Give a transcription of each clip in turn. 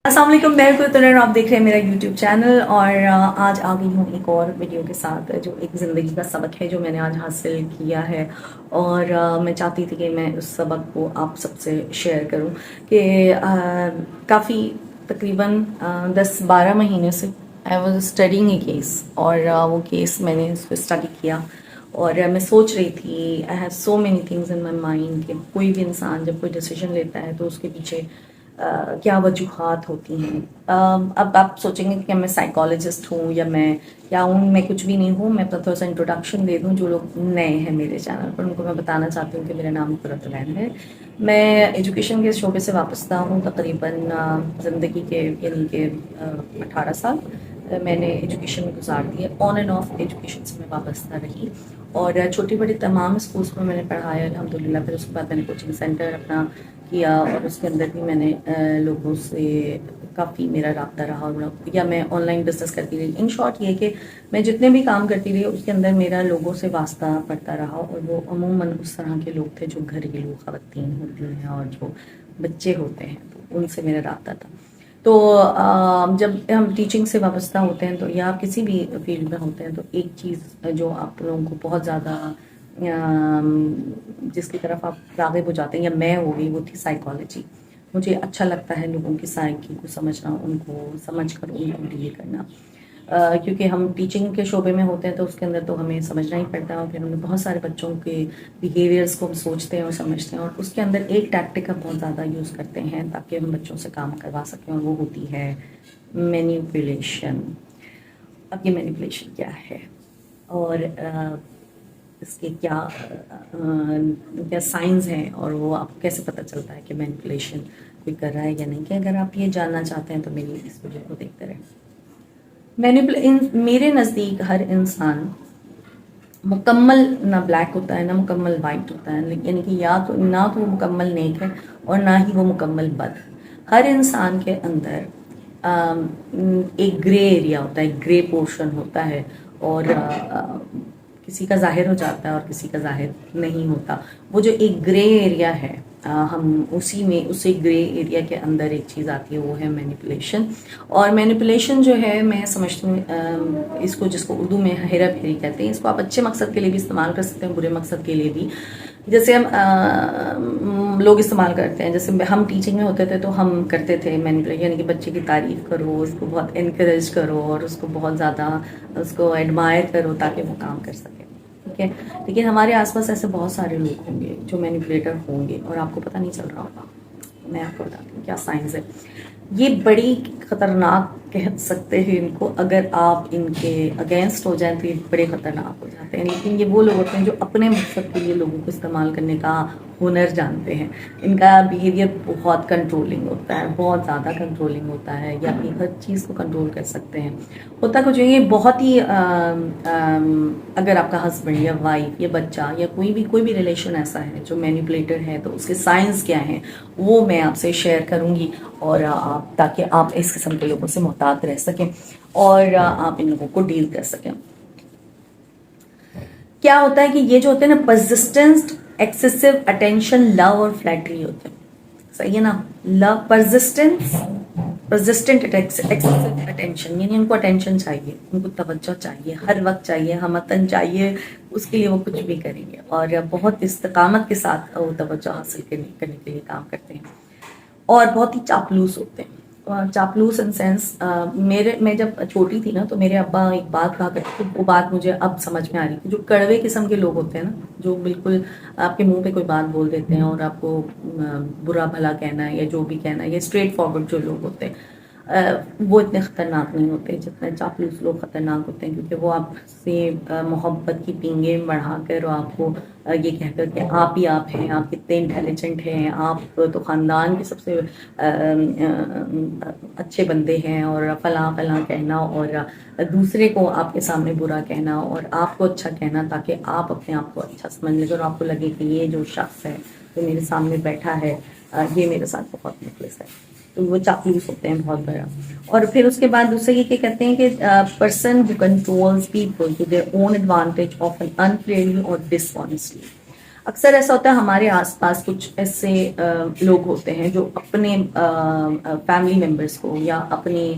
السلام علیکم، میں کوتنر، آپ دیکھ رہے ہیں میرا یوٹیوب چینل. اور آج آ گئی ہوں ایک اور ویڈیو کے ساتھ جو ایک زندگی کا سبق ہے جو میں نے آج حاصل کیا ہے. اور میں چاہتی تھی کہ میں اس سبق کو آپ سب سے شیئر کروں کہ کافی تقریباً 10-12 مہینے سے I was studying a case. اور وہ کیس میں نے اس کو اسٹڈی کیا اور میں سوچ رہی تھی I have so many things in my mind کہ کوئی بھی انسان جب کوئی ڈیسیژن لیتا ہے تو اس کے پیچھے کیا وجوہات ہوتی ہیں. اب آپ سوچیں گے کہ میں سائیکالوجسٹ ہوں یا میں کچھ بھی نہیں ہوں. میں اپنا تھوڑا سا انٹروڈکشن دے دوں. جو لوگ نئے ہیں میرے چینل پر ان کو میں بتانا چاہتی ہوں کہ میرا نام قرۃ العین ہے. میں ایجوکیشن کے شعبے سے وابستہ ہوں. تقریباً زندگی کے یعنی کہ 18 سال میں نے ایجوکیشن میں گزار دی ہے. آن اینڈ آف ایجوکیشن سے میں وابستہ رہی اور چھوٹی بڑی تمام اسکولس میں نے پڑھایا الحمدللہ. پھر اس کے بعد میں نے کوچنگ سینٹر اپنا کیا اور اس کے اندر بھی میں نے لوگوں سے کافی میرا رابطہ رہا یا میں آن لائن بزنس کرتی رہی. ان شارٹ یہ کہ میں جتنے بھی کام کرتی رہی اس کے اندر میرا لوگوں سے واسطہ پڑتا رہا اور وہ عموماً اس طرح کے لوگ تھے جو گھریلو خواتین ہوتی ہیں اور جو بچے ہوتے ہیں تو ان سے میرا رابطہ تھا. تو جب ہم ٹیچنگ سے وابستہ ہوتے ہیں تو یا کسی بھی فیلڈ میں ہوتے ہیں تو ایک چیز جو آپ لوگوں کو بہت زیادہ جس کی طرف آپ راغب ہو جاتے ہیں یا میں ہو گئی وہ تھی سائیکالوجی. مجھے اچھا لگتا ہے لوگوں کی سائیکی کو سمجھنا, ان کو سمجھ کر ان کو ڈیل کرنا. کیونکہ ہم ٹیچنگ کے شعبے میں ہوتے ہیں تو اس کے اندر تو ہمیں سمجھنا ہی پڑتا ہے اور پھر ہم بہت سارے بچوں کے بیہیویئرس کو ہم سوچتے ہیں اور سمجھتے ہیں. اور اس کے اندر ایک ٹیکٹک ہم بہت زیادہ یوز کرتے ہیں تاکہ ہم بچوں سے کام کروا سکیں اور وہ ہوتی ہے مینیپولیشن. اب یہ مینیپولیشن کیا ہے اور اس کے کیا سائنس ہیں اور وہ آپ کو کیسے پتہ چلتا ہے کہ مینیپولیشن کوئی کر رہا ہے یا نہیں. کہ اگر آپ یہ جاننا چاہتے ہیں تو میری اس ویڈیو کو دیکھتے رہیں. میرے نزدیک ہر انسان مکمل نہ بلیک ہوتا ہے نہ مکمل وائٹ ہوتا ہے. یعنی کہ یا تو نہ تو وہ مکمل نیک ہے اور نہ ہی وہ مکمل بد. ہر انسان کے اندر ایک گرے ایریا ہوتا ہے, ایک گرے پورشن ہوتا ہے اور کسی کا ظاہر ہو جاتا ہے اور کسی کا ظاہر نہیں ہوتا. وہ جو ایک گرے ایریا ہے ہم اسی گرے ایریا کے اندر ایک چیز آتی ہے وہ ہے مینیپولیشن. اور مینیپولیشن جو ہے میں سمجھتی ہوں اس کو جس کو اردو میں ہیرا پھیری کہتے ہیں, اس کو آپ اچھے مقصد کے لیے بھی استعمال کر سکتے ہیں, برے مقصد کے لیے بھی. جیسے ہم لوگ استعمال کرتے ہیں, جیسے ہم ٹیچنگ میں ہوتے تھے تو ہم کرتے تھے مینیپولیشن, یعنی کہ بچے کی تعریف کرو, اس کو بہت انکریج کرو اور اس کو بہت زیادہ اس کو ایڈمائر کرو تاکہ وہ کام کر سکے. ٹھیک ہے, لیکن ہمارے آس پاس ایسے بہت سارے لوگ ہوں گے جو مینیپولیٹر ہوں گے اور آپ کو پتہ نہیں چل رہا ہوگا. میں آپ کو بتاتی ہوں کیا سائنس ہے. یہ بڑی خطرناک کہہ سکتے ہیں ان کو, اگر آپ ان کے اگینسٹ ہو جائیں تو یہ بڑے خطرناک ہو جاتے ہیں. لیکن یہ وہ لوگ ہوتے ہیں جو اپنے مقصد کے لیے لوگوں کو استعمال کرنے کا ہنر جانتے ہیں. ان کا بیہیویئر بہت کنٹرولنگ ہوتا ہے, بہت زیادہ کنٹرولنگ ہوتا ہے, یا اپنی ہر چیز کو کنٹرول کر سکتے ہیں. ہوتا کچھ یہ بہت ہی اگر آپ کا ہسبینڈ یا وائف یا بچہ یا کوئی بھی ریلیشن ایسا ہے جو مینیپولیٹر ہے تو اس کے سائنس کیا ہیں وہ میں آپ سے شیئر کروں گی اور تاکہ آپ اس قسم کے لوگوں سے محتاط رہ سکیں اور آپ ان لوگوں کو ڈیل کر سکیں. کیا ہوتا ہے کہ یہ جو ہوتے ہیں نا پرزسٹنٹ, ایکسیسو اٹینشن, لو اور فلیٹری ہوتے ہیں. صحیح ہے نا, لو, پرزسٹنٹ ایکسیسو اٹینشن, یعنی ان کو اٹینشن چاہیے, ان کو توجہ چاہیے, ہر وقت چاہیے, ہمتن چاہیے, اس کے لیے وہ کچھ بھی کریں گے اور بہت استقامت کے ساتھ وہ توجہ حاصل کرنے کے لیے کام کرتے ہیں. اور بہت ہی چاپلوس ہوتے ہیں. چاپلوس ان سینس میں جب چھوٹی تھی نا تو میرے ابا ایک بات کہا کرتے تھے, وہ بات مجھے اب سمجھ میں آ رہی تھی. جو کڑوے قسم کے لوگ ہوتے ہیں نا, جو بالکل آپ کے منہ پہ کوئی بات بول دیتے ہیں اور آپ کو برا بھلا کہنا ہے یا جو بھی کہنا ہے, یا اسٹریٹ فارورڈ جو لوگ ہوتے ہیں وہ اتنے خطرناک نہیں ہوتے جتنے چاپلوس لوگ خطرناک ہوتے ہیں. کیونکہ وہ آپ سے محبت کی پینگیں بڑھا کر اور آپ کو یہ کہہ کر کہ آپ ہی آپ ہیں, آپ کتنے انٹیلیجنٹ ہیں, آپ تو خاندان کے سب سے اچھے بندے ہیں اور فلاں فلاں کہنا اور دوسرے کو آپ کے سامنے برا کہنا اور آپ کو اچھا کہنا تاکہ آپ اپنے آپ کو اچھا سمجھ لیں اور آپ کو لگے کہ یہ جو شخص ہے جو میرے سامنے بیٹھا ہے یہ میرے ساتھ بہت مخلص ہے. تو وہ چاپلوس ہوتے ہیں بہت بڑا. اور پھر اس کے بعد دوسرے یہ کہتے ہیں کہ person who controls people to their own advantage often unfairly اور ڈس آنیسٹلی. اکثر ایسا ہوتا ہے ہمارے آس پاس کچھ ایسے لوگ ہوتے ہیں جو اپنے فیملی ممبرس کو یا اپنی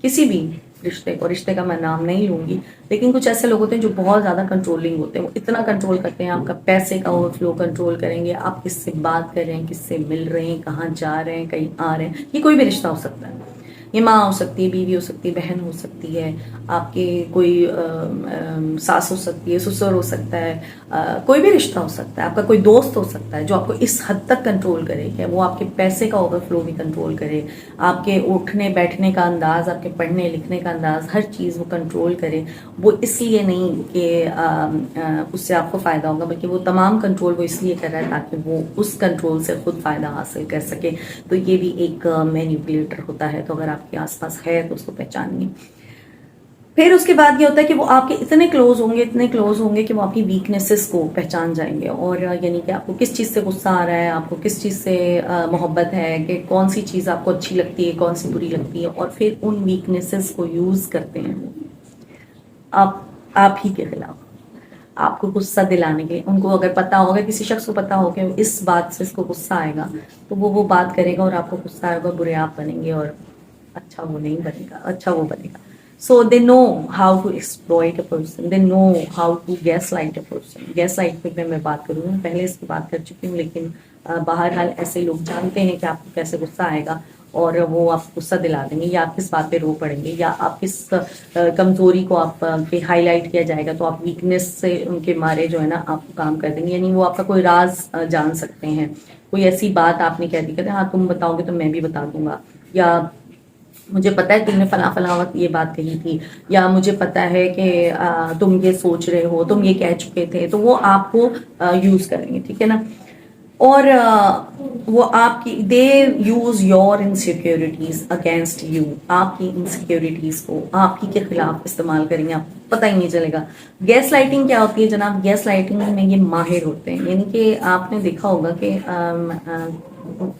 کسی بھی رشتے کا میں نام نہیں لوں گی، لیکن کچھ ایسے لوگ ہوتے ہیں جو بہت زیادہ کنٹرولنگ ہوتے ہیں. وہ اتنا کنٹرول کرتے ہیں، آپ کا پیسے کا اوور فلو کنٹرول کریں گے، آپ کس سے بات کر رہے ہیں، کس سے مل رہے ہیں، کہاں جا رہے ہیں، کہیں آ رہے ہیں. یہ کوئی بھی رشتہ ہو سکتا ہے، یہ ماں ہو سکتی ہے، بیوی ہو سکتی ہے، بہن ہو سکتی ہے، آپ کے کوئی ساس ہو سکتی ہے، سسر ہو سکتا ہے، کوئی بھی رشتہ ہو سکتا ہے، آپ کا کوئی دوست ہو سکتا ہے جو آپ کو اس حد تک کنٹرول کرے کہ وہ آپ کے پیسے کا اوور فلو بھی کنٹرول کرے، آپ کے اٹھنے بیٹھنے کا انداز، آپ کے پڑھنے لکھنے کا انداز، ہر چیز وہ کنٹرول کرے. وہ اس لیے نہیں کہ اس سے آپ کو فائدہ ہوگا، بلکہ وہ تمام کنٹرول وہ اس لیے کر رہا ہے تاکہ وہ اس کنٹرول سے خود فائدہ حاصل کر سکے. تو یہ بھی ایک مینیپولیٹر ہوتا ہے. تو اگر آپ کے آس پاس ہے تو اس کو پہچانیے. پھر اس کے بعد یہ ہوتا ہے کہ وہ آپ کے اتنے کلوز ہوں گے کہ وہ آپ کی ویکنیسز کو پہچان جائیں گے. اور یعنی کہ آپ کو کس چیز سے غصہ آ رہا ہے، آپ کو کس چیز سے محبت ہے، کہ کون سی چیز آپ کو اچھی لگتی ہے، کون سی بری لگتی ہے، اور پھر ان ویکنیسز کو یوز کرتے ہیں آپ ہی کے خلاف، آپ کو غصہ دلانے کے. ان کو اگر پتا ہوگا، کسی شخص کو پتا ہوگا کہ اس بات سے اس کو غصہ آئے گا، تو وہ بات کرے گا اور آپ کو غصہ آئے گا، برے آپ بنیں گے اور اچھا وہ نہیں بنے گا، اچھا وہ بنے گا. So they know how to exploit a person, they know how to gaslight a person. Gaslight پہ میں بات کروں گی، پہلے اس کی بات کر چکی ہوں، لیکن بہرحال ایسے لوگ جانتے ہیں کہ آپ کو کیسے غصہ آئے گا اور وہ آپ کو غصہ دلا دیں گے، یا آپ کس بات پہ رو پڑیں گے، یا آپ کس کمزوری کو آپ پہ ہائی لائٹ کیا جائے گا تو آپ ویکنیس سے ان کے مارے جو ہے نا آپ کو کام کر دیں گے. یعنی وہ آپ کا کوئی راز جان سکتے ہیں، کوئی ایسی بات آپ نے کہہ دی کہ ہاں تم بتاؤ گے تو میں بھی بتا دوں گا، یا مجھے پتا ہے تم نے فلاں وقت یہ بات کہی تھی، یا مجھے پتا ہے کہ تم یہ سوچ رہے ہو، تم یہ کہہ چکے تھے. تو وہ آپ کو یوز کریں گے، ٹھیک ہے نا. اور وہ آپ کی they use your insecurities against you, آپ کی انسیکیورٹیز کو آپ ہی کے خلاف استعمال کریں گے، آپ کو پتہ ہی نہیں چلے گا. گیس لائٹنگ کیا ہوتی ہے جناب؟ گیس لائٹنگ میں یہ ماہر ہوتے ہیں. یعنی کہ آپ نے دیکھا ہوگا کہ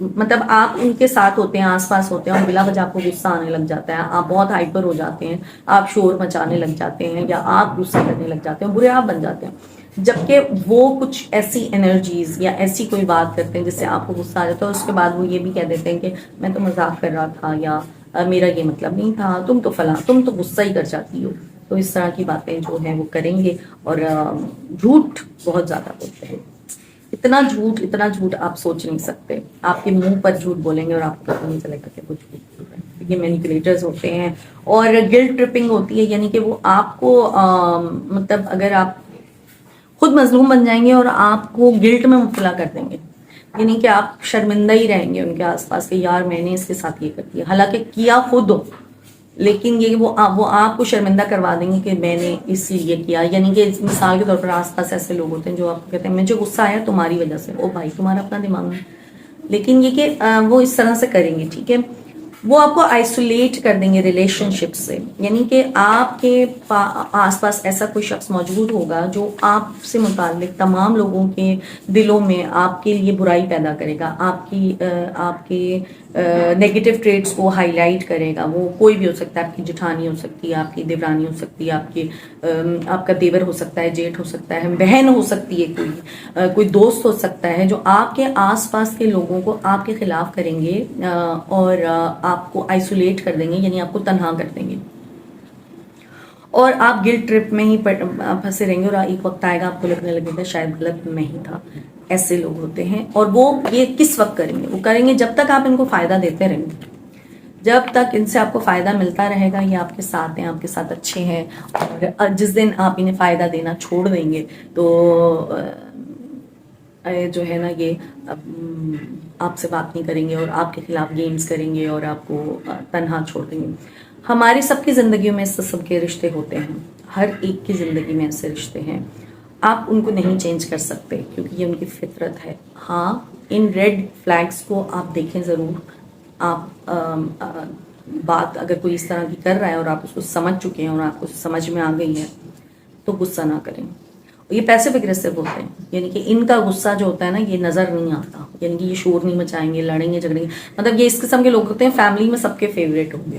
مطلب آپ ان کے ساتھ ہوتے ہیں، آس پاس ہوتے ہیں، اور بلا وجہ آپ کو غصہ آنے لگ جاتا ہے، آپ بہت ہائپر ہو جاتے ہیں، آپ شور مچانے لگ جاتے ہیں، یا آپ غصہ کرنے لگ جاتے ہیں، برے آپ بن جاتے ہیں. جبکہ وہ کچھ ایسی انرجیز یا ایسی کوئی بات کرتے ہیں جس سے آپ کو غصہ آ جاتا ہے، اور اس کے بعد وہ یہ بھی کہہ دیتے ہیں کہ میں تو مذاق کر رہا تھا، یا میرا یہ مطلب نہیں تھا، تم تو فلاں، تم تو غصہ ہی کر جاتی ہو. تو اس طرح کی باتیں جو ہیں وہ کریں گے. اور جھوٹ بہت زیادہ بولتے ہیں، اتنا جھوٹ آپ سوچ نہیں سکتے. آپ کے منہ پر جھوٹ بولیں گے اور آپ کو پتہ نہیں چلے گا کہ وہ جھوٹ بول رہے ہیں. یہ مینیپولیٹرز ہوتے ہیں. اور گلٹ ٹرپنگ ہوتی ہے، یعنی کہ وہ آپ کو مطلب اگر آپ خود مظلوم بن جائیں گے اور آپ کو گلٹ میں مبتلا کر دیں گے، یعنی کہ آپ شرمندہ ہی رہیں گے ان کے آس پاس کہ یار میں نے اس کے ساتھ یہ کر دیا، حالانکہ کیا خود ہو، لیکن یہ وہ آپ کو شرمندہ کروا دیں گے کہ میں نے اس لیے کیا. یعنی کہ مثال کے طور پر آس پاس ایسے لوگ ہوتے ہیں جو آپ کو کہتے ہیں مجھے غصہ آیا تمہاری وجہ سے. او بھائی تمہارا اپنا دماغ ہے. لیکن یہ کہ وہ اس طرح سے کریں گے، ٹھیک ہے. وہ آپ کو آئسولیٹ کر دیں گے ریلیشن شپ سے. یعنی کہ آپ کے آس پاس ایسا کوئی شخص موجود ہوگا جو آپ سے متعلق تمام لوگوں کے دلوں میں آپ کے لیے برائی پیدا کرے گا، آپ کے نیگیٹو ٹریٹس کو ہائی لائٹ کرے گا. وہ کوئی بھی ہو سکتا ہے، آپ کی جٹھانی ہو سکتی ہے، آپ کی دیورانی ہو سکتی ہے، آپ کا دیور ہو سکتا ہے، جیٹھ ہو سکتا ہے، بہن ہو سکتی ہے، کوئی دوست ہو سکتا ہے، جو آپ کے آس پاس کے لوگوں کو آپ کے خلاف کریں گے اور آپ کو آئسولیٹ کر دیں گے، یعنی آپ کو تنہا کر دیں گے. اور آپ گلٹ ٹرپ میں ہی پھنسے رہیں گے، اور ایک وقت آئے گا آپ کو لگنے لگے گا شاید غلط میں ہی تھا. ایسے لوگ ہوتے ہیں. اور وہ یہ کس وقت کریں گے؟ وہ کریں گے جب تک آپ ان کو فائدہ دیتے رہیں گے، جب تک ان سے آپ کو فائدہ ملتا رہے گا. یہ آپ کے ساتھ ہیں، آپ کے ساتھ اچھے ہیں. اور جس دن آپ انہیں فائدہ دینا چھوڑ دیں گے تو جو ہے نا یہ آپ سے بات نہیں کریں گے اور آپ کے خلاف گیمز کریں گے اور آپ کو تنہا چھوڑ دیں گے. ہماری سب کی زندگیوں میں اس قسم کے رشتے ہوتے ہیں، ہر ایک کی زندگی میں ایسے رشتے ہیں. آپ ان کو نہیں چینج کر سکتے کیونکہ یہ ان کی فطرت ہے. ہاں ان ریڈ فلیگز کو آپ دیکھیں ضرور. آپ بات اگر کوئی اس طرح کی کر رہا ہے اور آپ اس کو سمجھ چکے ہیں اور آپ کو سمجھ میں آ گئی ہے تو غصہ نہ کریں. یہ پیسیو اگریسو ہوتے ہیں، یعنی کہ ان کا غصہ جو ہوتا ہے نا یہ نظر نہیں آتا. یعنی کہ یہ شور نہیں مچائیں گے، لڑیں گے جھگڑیں گے. مطلب یہ اس قسم کے لوگ ہوتے ہیں فیملی میں سب کے فیوریٹ ہوں گے.